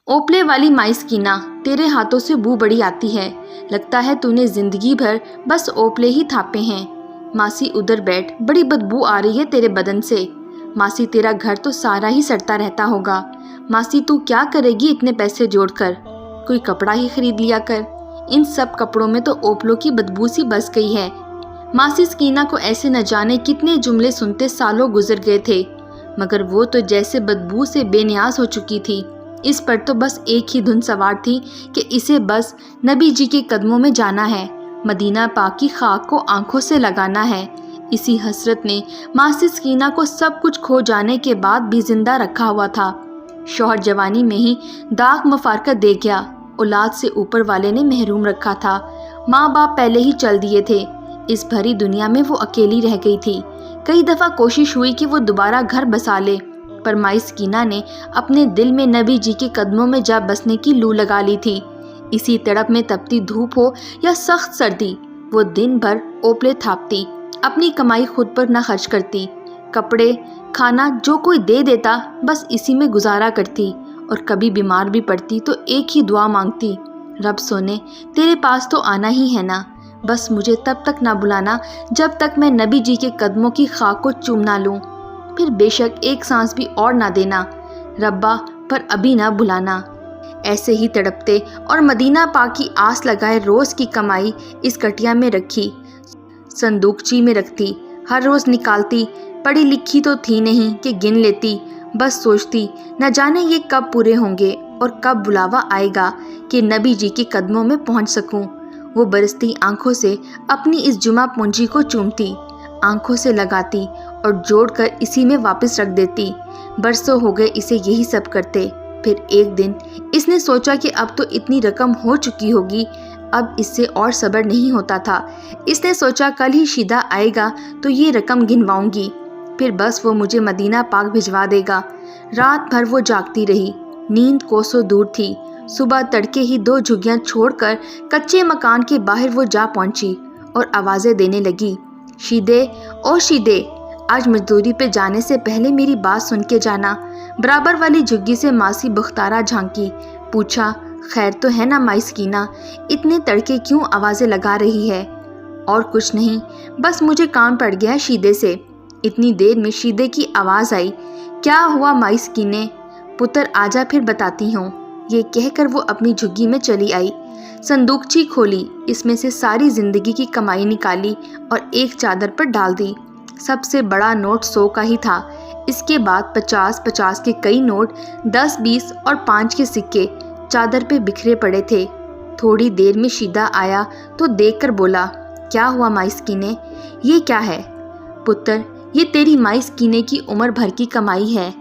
اوپلے والی مائسکینہ، تیرے ہاتھوں سے بو بڑی آتی ہے، لگتا ہے تو نے زندگی بھر بس اوپلے ہی تھاپے ہیں۔ ماسی ادھر بیٹھ، بڑی بدبو آ رہی ہے تیرے بدن سے۔ ماسی تیرا گھر تو سارا ہی سڑتا رہتا ہوگا۔ ماسی تو کیا کرے گی اتنے پیسے جوڑ کر؟ کوئی کپڑا ہی خرید لیا کر، ان سب کپڑوں میں تو اوپلوں کی بدبو سی بس گئی ہے۔ ماسی سکینہ کو ایسے نہ جانے کتنے جملے سنتے سالوں گزر گئے تھے، مگر وہ تو جیسے بدبو سے بے نیاز ہو چکی تھی۔ اس پر تو بس ایک ہی دھن سوار تھی کہ اسے بس نبی جی کے قدموں میں جانا ہے، مدینہ پاک کی خاک کو آنکھوں سے لگانا ہے۔ اسی حسرت نے ماسی سکینہ کو سب کچھ کھو جانے کے بعد بھی زندہ رکھا ہوا تھا۔ شوہر جوانی میں ہی داغ مفارقت دے گیا، اولاد سے اوپر والے نے محروم رکھا تھا، ماں باپ پہلے ہی چل دیے تھے، اس بھری دنیا میں وہ اکیلی رہ گئی تھی۔ کئی دفعہ کوشش ہوئی کہ وہ دوبارہ گھر بسا لے، پر مائی سکینہ نے اپنے دل میں نبی جی کے قدموں میں جا بسنے کی لو لگا لی تھی۔ اسی تڑپ میں تپتی دھوپ ہو یا سخت سردی، وہ دن بھر اوپلے تھاپتی، اپنی کمائی خود پر نہ خرچ کرتی، کپڑے کھانا جو کوئی دے دیتا بس اسی میں گزارا کرتی، اور کبھی بیمار بھی پڑتی تو ایک ہی دعا مانگتی، رب سونے تیرے پاس تو آنا ہی ہے نا، بس مجھے تب تک نہ بلانا جب تک میں نبی جی کے قدموں کی خاک کو چوم نہ لوں، پھر بے شک ایک سانس بھی اور نہ دینا ربا، پر ابھی نہ بلانا۔ ایسے ہی تڑپتے اور مدینہ پاک کی آس لگائے روز کی کمائی اس کٹیا میں رکھی، صندوقچی میں رکھتی، ہر روز نکالتی، پڑھی لکھی تو تھی نہیں کہ گن لیتی، بس سوچتی نہ جانے یہ کب پورے ہوں گے اور کب بلاوا آئے گا کہ نبی جی کے قدموں میں پہنچ سکوں۔ وہ برستی آنکھوں سے اپنی اس جمعہ پونجی کو چومتی، آنکھوں سے لگاتی اور جوڑ کر اسی میں واپس رکھ دیتی۔ برسوں ہو گئے اسے یہی سب کرتے۔ پھر ایک دن اس نے سوچا کہ اب تو اتنی رقم ہو چکی ہوگی، اب اس سے اور صبر نہیں ہوتا تھا۔ اس نے سوچا کل ہی شیدہ آئے گا تو یہ رقم گنواؤں گی، پھر بس وہ مجھے مدینہ پاک بھجوا دے گا۔ رات بھر وہ جاگتی رہی، نیند کوسوں دور تھی۔ صبح تڑکے ہی 2 جھگیاں چھوڑ کر کچے مکان کے باہر وہ جا پہنچی اور آوازیں دینے لگی، شیدے او شیدے، آج مزدوری پہ جانے سے پہلے میری بات سن کے جانا۔ برابر والی جھگی سے ماسی بختارہ جھانکی، پوچھا خیر تو ہے نا مائی سکینہ، اتنے تڑکے کیوں آوازیں لگا رہی ہے؟ اور کچھ نہیں، بس مجھے کام پڑ گیا شیدے سے۔ اتنی دیر میں شیدے کی آواز آئی، کیا ہوا مائی سکینے؟ پتر آجا پھر بتاتی ہوں۔ یہ کہہ کر وہ اپنی جھگی میں چلی آئی، صندوقچی کھولی، اس میں سے ساری زندگی کی کمائی نکالی اور ایک چادر پر ڈال دی۔ سب سے بڑا نوٹ 100 کا ہی تھا، اس کے بعد 50 کے کئی نوٹ، 10 20 اور 5 کے سکے چادر پہ بکھرے پڑے تھے۔ تھوڑی دیر میں شیدہ آیا تو دیکھ کر بولا، کیا ہوا مائی سکینے؟ یہ کیا ہے؟ پتر یہ تیری مائی سکینے کی عمر بھر کی کمائی ہے،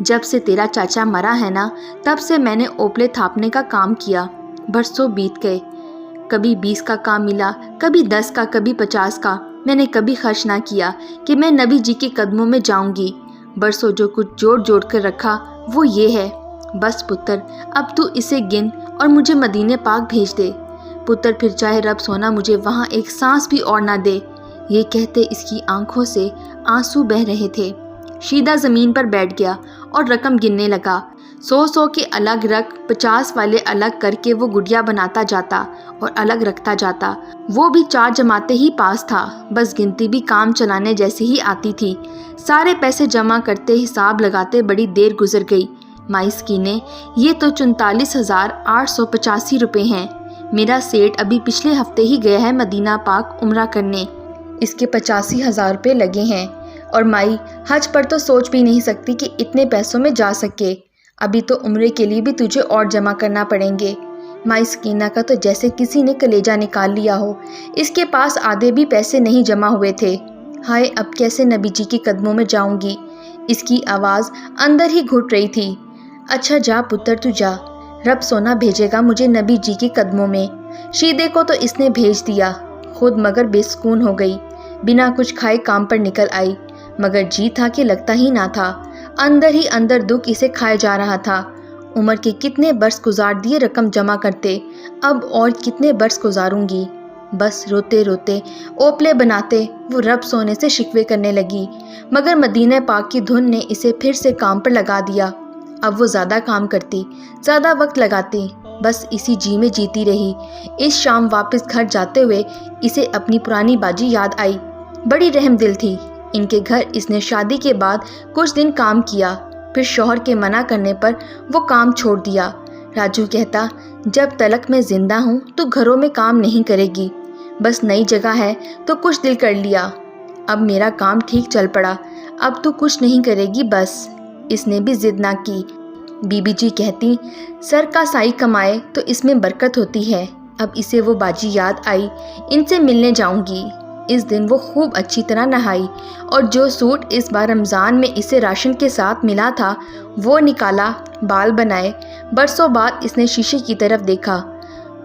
جب سے تیرا چاچا مرا ہے نا تب سے میں نے اوپلے تھاپنے کا کام کیا، برسوں بیت گئے، کبھی 20 کا کام ملا، کبھی 10 کا، کبھی 50 کا، میں نے کبھی خرچ نہ کیا کہ میں نبی جی کے قدموں میں جاؤں گی، برسوں جو کچھ جوڑ جوڑ کر رکھا وہ یہ ہے، بس پتر اب تو اسے گن اور مجھے مدینے پاک بھیج دے، پتر پھر چاہے رب سونا مجھے وہاں ایک سانس بھی اور نہ دے۔ یہ کہتے اس کی آنکھوں سے آنسو بہہ رہے تھے۔ شیدہ زمین پر بیٹھ گیا اور رقم گننے لگا، 100 کے الگ رکھ، 50 والے الگ کر کے وہ گڑیا بناتا جاتا اور الگ رکھتا جاتا، وہ بھی 4 جماعتیں ہی پاس تھا، بس گنتی بھی کام چلانے جیسی ہی آتی تھی۔ سارے پیسے جمع کرتے حساب لگاتے بڑی دیر گزر گئی۔ مائی سکینے یہ تو 39,885 روپے ہیں، میرا سیٹ ابھی پچھلے ہفتے ہی گیا ہے مدینہ پاک عمرہ کرنے، اس کے 85,000 روپے لگے ہیں، اور مائی حج پر تو سوچ بھی نہیں سکتی کہ اتنے پیسوں میں جا سکے، ابھی تو عمرے کے لیے بھی تجھے اور جمع کرنا پڑیں گے۔ مائی سکینہ کا تو جیسے کسی نے کلیجہ نکال لیا ہو، اس کے پاس آدھے بھی پیسے نہیں جمع ہوئے تھے۔ ہائے اب کیسے نبی جی کے قدموں میں جاؤں گی؟ اس کی آواز اندر ہی گھٹ رہی تھی۔ اچھا جا پتر تو جا، رب سونا بھیجے گا مجھے نبی جی کے قدموں میں۔ شیدے کو تو اس نے بھیج دیا، خود مگر بے سکون ہو گئی، بنا کچھ کھائے کام پر نکل آئی، مگر جی تھا کہ لگتا ہی نہ تھا، اندر ہی اندر دکھ اسے کھائے جا رہا تھا۔ عمر کے کتنے برس گزار دیے رقم جمع کرتے، اب اور کتنے برس گزاروں گی؟ بس روتے روتے اوپلے بناتے وہ رب سونے سے شکوے کرنے لگی، مگر مدینہ پاک کی دھن نے اسے پھر سے کام پر لگا دیا۔ اب وہ زیادہ کام کرتی، زیادہ وقت لگاتی، بس اسی جی میں جیتی رہی۔ اس شام واپس گھر جاتے ہوئے اسے اپنی پرانی باجی یاد آئی۔ بڑی رحم دل تھی۔ ان کے گھر اس نے شادی کے بعد کچھ دن کام کیا، پھر شوہر کے منع کرنے پر وہ کام چھوڑ دیا۔ راجو کہتا، جب تلک میں زندہ ہوں تو گھروں میں کام نہیں کرے گی، بس نئی جگہ ہے تو کچھ دل کر لیا۔ اب میرا کام ٹھیک چل پڑا، اب تو کچھ نہیں کرے گی بس۔ اس نے بھی ضد نہ کی۔ بی بی جی کہتی، سر کا سائی کمائے تو اس میں برکت ہوتی ہے۔ اب اسے وہ باجی یاد آئی، ان سے ملنے جاؤں گی۔ اس دن وہ خوب اچھی طرح نہائی اور جو سوٹ اس بار رمضان میں اسے راشن کے ساتھ ملا تھا وہ نکالا، بال بنائے۔ برسوں بعد اس نے شیشے کی طرف دیکھا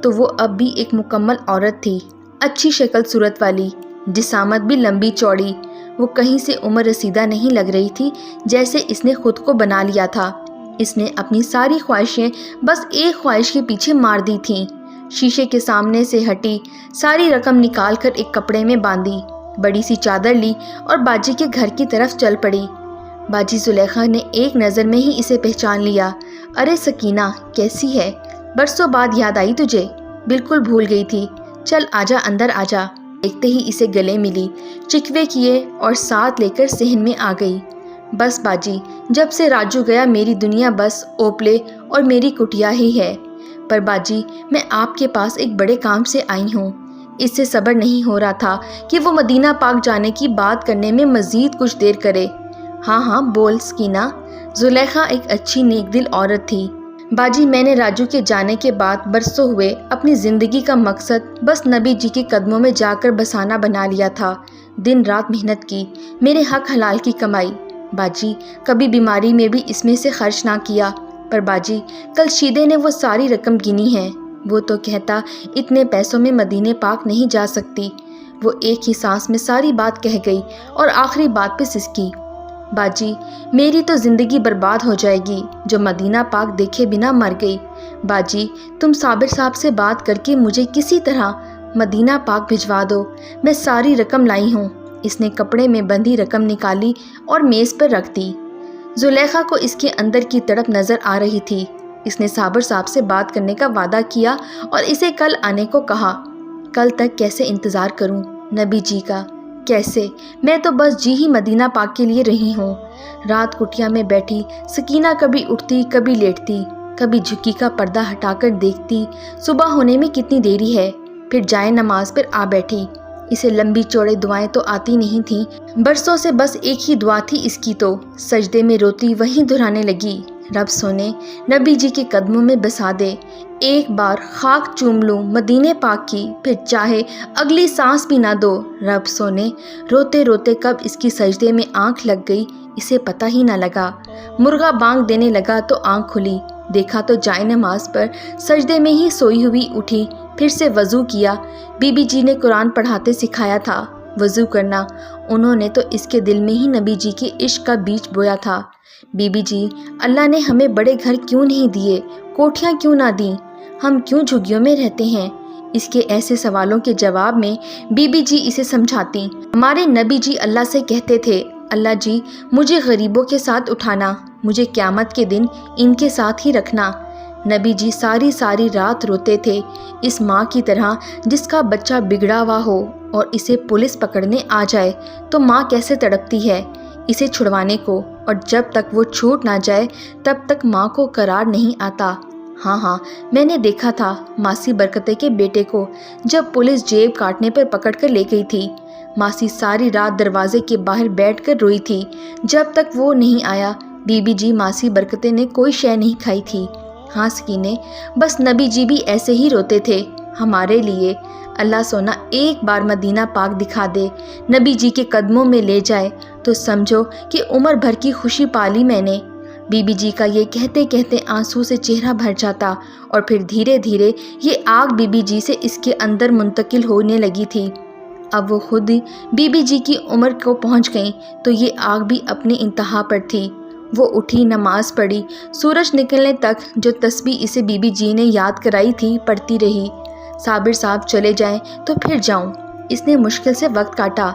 تو وہ اب بھی ایک مکمل عورت تھی، اچھی شکل صورت والی، جسامت بھی لمبی چوڑی۔ وہ کہیں سے عمر رسیدہ نہیں لگ رہی تھی، جیسے اس نے خود کو بنا لیا تھا۔ اس نے اپنی ساری خواہشیں بس ایک خواہش کے پیچھے مار دی تھیں۔ شیشے کے سامنے سے ہٹی، ساری رقم نکال کر ایک کپڑے میں باندھی، بڑی سی چادر لی اور باجی کے گھر کی طرف چل پڑی۔ باجی زلیخا نے ایک نظر میں ہی اسے پہچان لیا۔ ارے سکینہ، کیسی ہے؟ برسوں بعد یاد آئی تجھے؟ بالکل بھول گئی تھی، چل آجا اندر آجا۔ دیکھتے ہی اسے گلے ملی، چکوے کیے اور ساتھ لے کر صحن میں آ گئی۔ بس باجی، جب سے راجو گیا میری دنیا بس اوپلے اور میری کٹیا ہی ہے۔ پر باجی، میں آپ کے پاس ایک بڑے کام سے آئی ہوں۔ اس سے صبر نہیں ہو رہا تھا کہ وہ مدینہ پاک جانے کی بات کرنے میں مزید کچھ دیر کرے۔ ہاں ہاں بول سکینہ۔ زلیخا ایک اچھی نیک دل عورت تھی۔ باجی، میں نے راجو کے جانے کے بعد برسوں ہوئے اپنی زندگی کا مقصد بس نبی جی کے قدموں میں جا کر بسانا بنا لیا تھا۔ دن رات محنت کی، میرے حق حلال کی کمائی۔ باجی، کبھی بیماری میں بھی اس میں سے خرچ نہ کیا۔ پر باجی، کل شیدے نے وہ ساری رقم گنی ہے۔ وہ تو کہتا اتنے پیسوں میں مدینے پاک نہیں جا سکتی۔ وہ ایک ہی سانس میں ساری بات کہہ گئی اور آخری بات پہ سسکی۔ باجی، میری تو زندگی برباد ہو جائے گی جو مدینہ پاک دیکھے بنا مر گئی۔ باجی، تم صابر صاحب سے بات کر کے مجھے کسی طرح مدینہ پاک بھجوا دو، میں ساری رقم لائی ہوں۔ اس نے کپڑے میں بندھی رقم نکالی اور میز پر رکھ دی۔ زلیخا کو اس کے اندر کی تڑپ نظر آ رہی تھی۔ اس نے صابر صاحب سے بات کرنے کا وعدہ کیا اور اسے کل آنے کو کہا۔ کل تک کیسے انتظار کروں نبی جی کا، کیسے؟ میں تو بس جی ہی مدینہ پاک کے لیے رہی ہوں۔ رات کٹیا میں بیٹھی سکینہ کبھی اٹھتی، کبھی لیٹتی، کبھی جھکی کا پردہ ہٹا کر دیکھتی صبح ہونے میں کتنی دیری ہے، پھر جائے نماز پر آ بیٹھی۔ اسے لمبی چوڑے دعائیں تو آتی نہیں تھیں، برسوں سے بس ایک ہی دعا تھی اس کی، تو سجدے میں روتی وہیں دہرانے لگی، رب سونے نبی جی کے قدموں میں بسا دے، ایک بار خاک چوم لوں مدینے پاک کی، پھر چاہے اگلی سانس بھی نہ دو، رب سونے۔ روتے روتے کب اس کی سجدے میں آنکھ لگ گئی اسے پتہ ہی نہ لگا۔ مرغا بانگ دینے لگا تو آنکھ کھلی، دیکھا تو جائے نماز پر سجدے میں ہی سوئی ہوئی اٹھی، پھر سے وضو کیا۔ بی بی جی نے قرآن پڑھاتے سکھایا تھا وضو کرنا، انہوں نے تو اس کے دل میں ہی نبی جی کے عشق کا بیج بویا تھا۔ بی بی جی، اللہ نے ہمیں بڑے گھر کیوں نہیں دیے، کوٹھیاں کیوں نہ دیں، ہم کیوں جھگیوں میں رہتے ہیں؟ اس کے ایسے سوالوں کے جواب میں بی بی جی اسے سمجھاتی، ہمارے نبی جی اللہ سے کہتے تھے، اللہ جی مجھے غریبوں کے ساتھ اٹھانا، مجھے قیامت کے دن ان کے ساتھ ہی رکھنا۔ نبی جی ساری ساری رات روتے تھے، اس ماں کی طرح جس کا بچہ بگڑا ہوا ہو اور اسے پولیس پکڑنے آ جائے تو ماں کیسے تڑپتی ہے اسے چھڑوانے کو، اور جب تک وہ چھوٹ نہ جائے تب تک ماں کو قرار نہیں آتا۔ ہاں ہاں، میں نے دیکھا تھا ماسی برکتے کے بیٹے کو جب پولیس جیب کاٹنے پر پکڑ کر لے گئی تھی۔ ماسی ساری رات دروازے کے باہر بیٹھ کر روئی تھی، جب تک وہ نہیں آیا بی بی جی ماسی برکتے نے کوئی شے نہیں کھائی تھی۔ ہاں سکینے، بس نبی جی بھی ایسے ہی روتے تھے ہمارے لیے، اللہ سونا ایک بار مدینہ پاک دکھا دے، نبی جی کے قدموں میں لے جائے تو سمجھو کہ عمر بھر کی خوشی پالی میں نے۔ بی بی جی کا یہ کہتے کہتے آنسو سے چہرہ بھر جاتا اور پھر دھیرے دھیرے یہ آگ بی بی جی سے اس کے اندر منتقل ہونے لگی تھی۔ اب وہ خود بی بی جی کی عمر کو پہنچ گئیں تو یہ آگ بھی اپنے انتہا پر تھی۔ وہ اٹھی، نماز پڑھی، سورج نکلنے تک جو تسبیح اسے بی بی جی نے یاد کرائی تھی پڑھتی رہی۔ صابر صاحب چلے جائیں تو پھر جاؤں، اس نے مشکل سے وقت کاٹا۔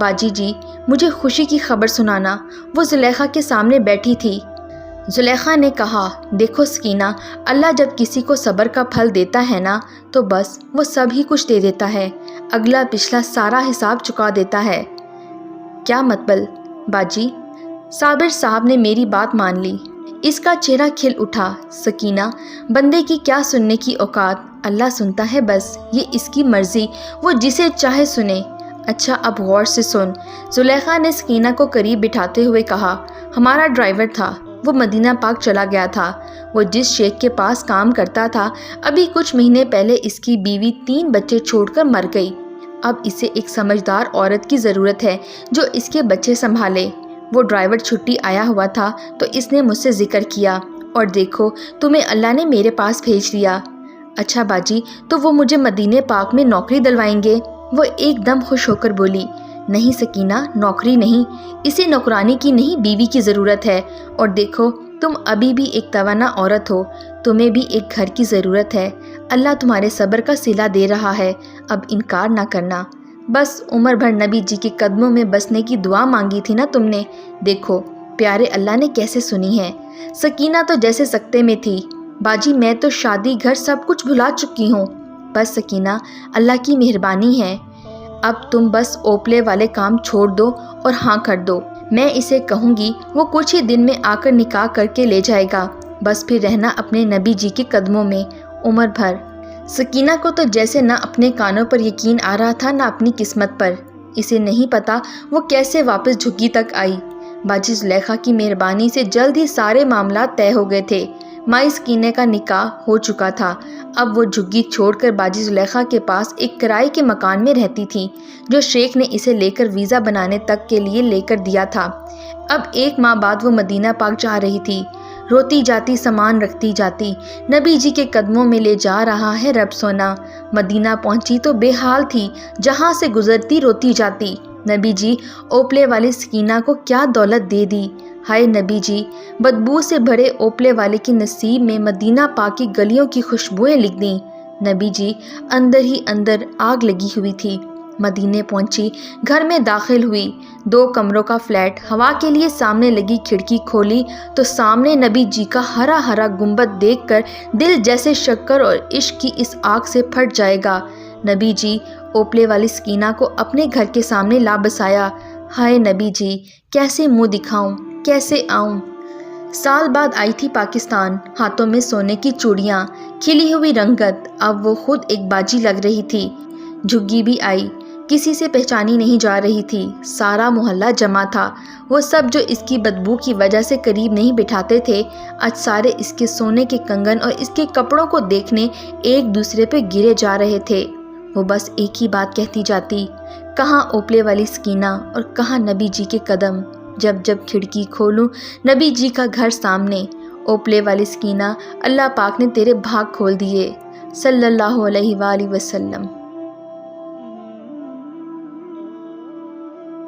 باجی جی، مجھے خوشی کی خبر سنانا۔ وہ زلیخا کے سامنے بیٹھی تھی۔ زلیخا نے کہا، دیکھو سکینہ، اللہ جب کسی کو صبر کا پھل دیتا ہے نا تو بس وہ سب ہی کچھ دے دیتا ہے، اگلا پچھلا سارا حساب چکا دیتا ہے۔ کیا مطلب باجی؟ صابر صاحب نے میری بات مان لی۔ اس کا چہرہ کھل اٹھا۔ سکینہ، بندے کی کیا سننے کی اوقات، اللہ سنتا ہے، بس یہ اس کی مرضی، وہ جسے چاہے سنے۔ اچھا اب غور سے سن۔ زلیخا نے سکینہ کو قریب بٹھاتے ہوئے کہا، ہمارا ڈرائیور تھا، وہ مدینہ پاک چلا گیا تھا۔ وہ جس شیخ کے پاس کام کرتا تھا، ابھی کچھ مہینے پہلے اس کی بیوی 3 بچے چھوڑ کر مر گئی۔ اب اسے ایک سمجھدار عورت کی ضرورت ہے جو اس کے بچے سنبھالے۔ وہ ڈرائیور چھٹی آیا ہوا تھا تو اس نے مجھ سے ذکر کیا، اور دیکھو تمہیں اللہ نے میرے پاس بھیج دیا۔ اچھا باجی، تو وہ مجھے مدینہ پاک میں نوکری دلوائیں گے؟ وہ ایک دم خوش ہو کر بولی، نہیں سکینہ، نوکری نہیں، اسے نوکرانی کی نہیں، بیوی کی ضرورت ہے۔ اور دیکھو تم ابھی بھی ایک توانا عورت ہو، تمہیں بھی ایک گھر کی ضرورت ہے۔ اللہ تمہارے صبر کا صلہ دے رہا ہے، اب انکار نہ کرنا۔ بس عمر بھر نبی جی کے قدموں میں بسنے کی دعا مانگی تھی نا تم نے، دیکھو پیارے اللہ نے کیسے سنی ہے۔ سکینہ تو جیسے سکتے میں تھی، باجی میں تو شادی گھر سب کچھ بھلا چکی ہوں۔ بس سکینہ، اللہ کی مہربانی ہے، اب تم بس اوپلے والے کام چھوڑ دو اور ہاں کر دو۔ میں اسے کہوں گی وہ کچھ ہی دن میں آ کر نکاح کر کے لے جائے گا، بس پھر رہنا اپنے نبی جی کے قدموں میں عمر بھر۔ سکینہ کو تو جیسے نہ اپنے کانوں پر یقین آ رہا تھا نہ اپنی قسمت پر۔ اسے نہیں پتا وہ کیسے واپس جھگی تک آئی۔ باجی زلیخا کی مہربانی سے جلد ہی سارے معاملات طے ہو گئے تھے۔ مائی سکینہ کا نکاح ہو چکا تھا، اب وہ جھگی چھوڑ کر باجی زلیخا کے پاس ایک کرائے کے مکان میں رہتی تھی جو شیخ نے اسے لے کر ویزا بنانے تک کے لیے لے کر دیا تھا۔ اب 1 ماہ بعد وہ مدینہ پاک جا رہی تھی، روتی جاتی، سامان رکھتی جاتی، نبی جی کے قدموں میں لے جا رہا ہے رب سونا۔ مدینہ پہنچی تو بے حال تھی، جہاں سے گزرتی روتی جاتی، نبی جی اوپلے والی سکینہ کو کیا دولت دے دی، ہائے نبی جی، بدبو سے بھرے اوپلے والے کی نصیب میں مدینہ پاک کی گلیوں کی خوشبوئیں لکھ دیں۔ نبی جی اندر ہی اندر آگ لگی ہوئی تھی۔ مدینے پہنچی، گھر میں داخل ہوئی، 2 کمروں کا فلیٹ، ہوا کے لیے سامنے لگی کھڑکی کھولی تو سامنے نبی جی کا ہرا ہرا گنبد دیکھ کر دل جیسے شکر اور عشق کی اس آگ سے پھٹ جائے گا۔ نبی جی اوپلے والی سکینہ کو اپنے گھر کے سامنے لا بسایا۔ ہائے نبی جی، کیسے منہ دکھاؤں، کیسے آؤں؟ سال بعد آئی تھی پاکستان، ہاتھوں میں سونے کی چوڑیاں، کھلی ہوئی رنگت، اب وہ خود ایک باجی لگ رہی تھی۔ جھگی بھی آئی، کسی سے پہچانی نہیں جا رہی تھی، سارا محلہ جمع تھا۔ وہ سب جو اس کی بدبو کی وجہ سے قریب نہیں بٹھاتے تھے، آج سارے اس کے سونے کے کنگن اور اس کے کپڑوں کو دیکھنے ایک دوسرے پہ گرے جا رہے تھے۔ وہ بس ایک ہی بات کہتی جاتی، کہاں اوپلے والی سکینہ اور کہاں نبی جی کے قدم؟ جب جب کھڑکی کھولوں نبی جی کا گھر سامنے، اوپلے والی سکینہ، اللہ پاک نے تیرے بھاگ کھول دیے، صلی اللہ علیہ وآلہ وسلم۔